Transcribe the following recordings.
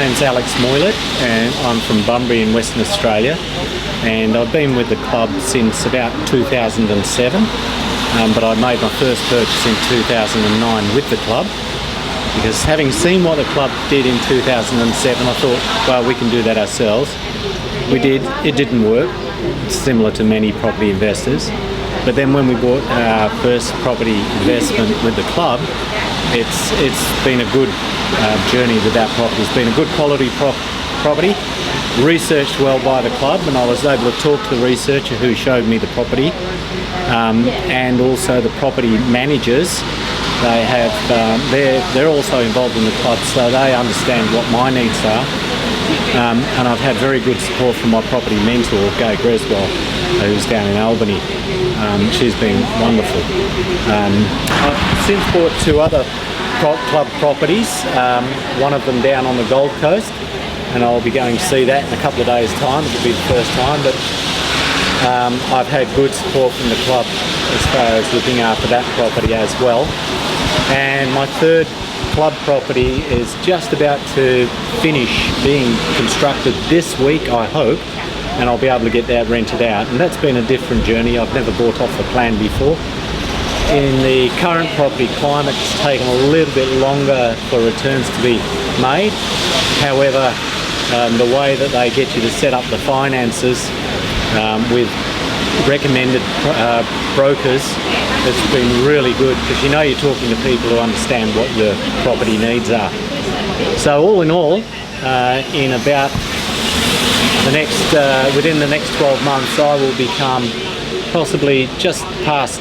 name's Alex Moylett and I'm from Bunbury in Western Australia, and I've been with the club since about 2007, but I made my first purchase in 2009 with the club, because having seen what the club did in 2007, I thought, well, we can do that ourselves. We did. It didn't work. It's similar to many property investors. But then when we bought our first property investment with the club, it's been a good journey with that property. It's been a good quality property, researched well by the club, and I was able to talk to the researcher who showed me the property, and also the property managers. They have they're also involved in the club, so they understand what my needs are. And I've had very good support from my property mentor, Gay Greswell, who's down in Albany. She's been wonderful. I've since bought two other club properties, one of them down on the Gold Coast, and I'll be going to see that in a couple of days' time. It'll be the first time, but I've had good support from the club as far as looking after that property as well. And my third club property is just about to finish being constructed this week, I hope, and I'll be able to get that rented out. And that's been a different journey. I've never bought off the plan before. In the current property climate, it's taken a little bit longer for returns to be made. However, the way that they get you to set up the finances with recommended brokers, it's been really good, because you know you're talking to people who understand what your property needs are. So all in all, in about within the next 12 months, I will become possibly just past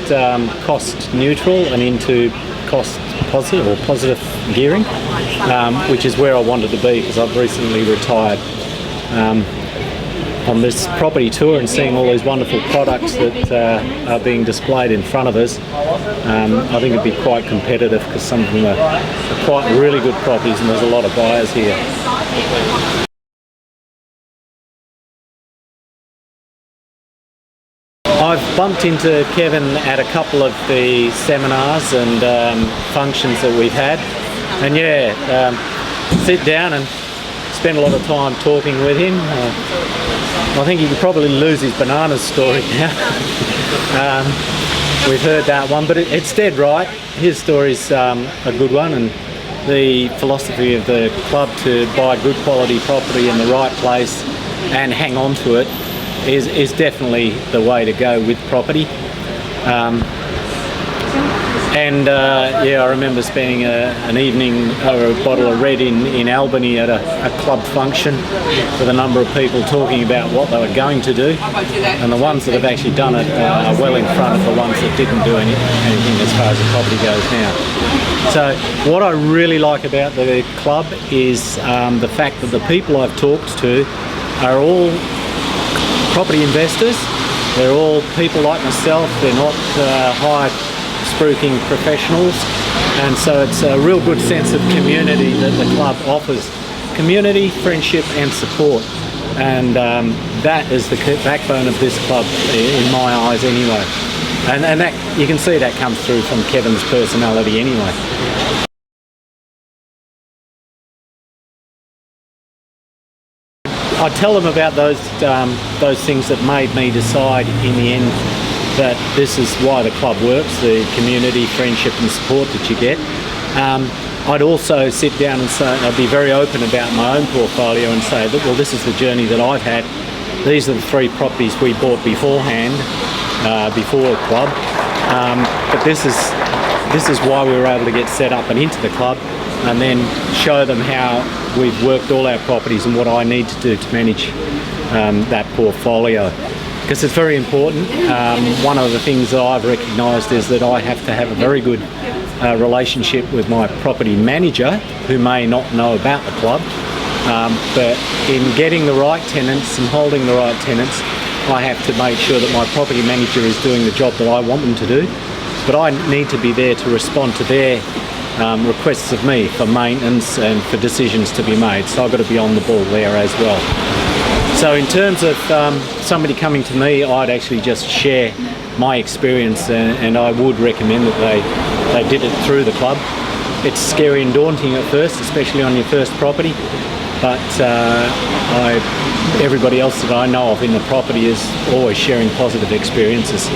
cost neutral and into cost positive or positive gearing, which is where I wanted to be, because I've recently retired. On this property tour and seeing all these wonderful products that are being displayed in front of us, I think it'd be quite competitive, because some of them are quite really good properties and there's a lot of buyers here. I've bumped into Kevin at a couple of the seminars and functions that we've had, and sit down and spend a lot of time talking with him. I think he could probably lose his bananas story now. We've heard that one, but it's dead right. His story's a good one, and the philosophy of the club to buy good quality property in the right place and hang on to it is definitely the way to go with property. I remember spending an evening or a bottle of red in Albany at a club function with a number of people talking about what they were going to do, and the ones that have actually done it are well in front of the ones that didn't do anything as far as the property goes now. So what I really like about the club is the fact that the people I've talked to are all property investors. They're all people like myself. They're not high spruiking professionals, and so it's a real good sense of community that the club offers. Community, friendship and support, and that is the backbone of this club in my eyes anyway, and that you can see that comes through from Kevin's personality anyway. I tell them about those things that made me decide in the end that this is why the club works, the community, friendship and support that you get. I'd also sit down and say, I'd be very open about my own portfolio and say that, well, this is the journey that I've had. These are the three properties we bought beforehand, before the club. But this is why we were able to get set up and into the club, and then show them how we've worked all our properties and what I need to do to manage that portfolio. Because it's very important. One of the things that I've recognised is that I have to have a very good relationship with my property manager, who may not know about the club, but in getting the right tenants and holding the right tenants, I have to make sure that my property manager is doing the job that I want them to do, but I need to be there to respond to their requests of me for maintenance and for decisions to be made, so I've got to be on the ball there as well. So in terms of somebody coming to me, I'd actually just share my experience, and I would recommend that they did it through the club. It's scary and daunting at first, especially on your first property, but everybody else that I know of in the property is always sharing positive experiences.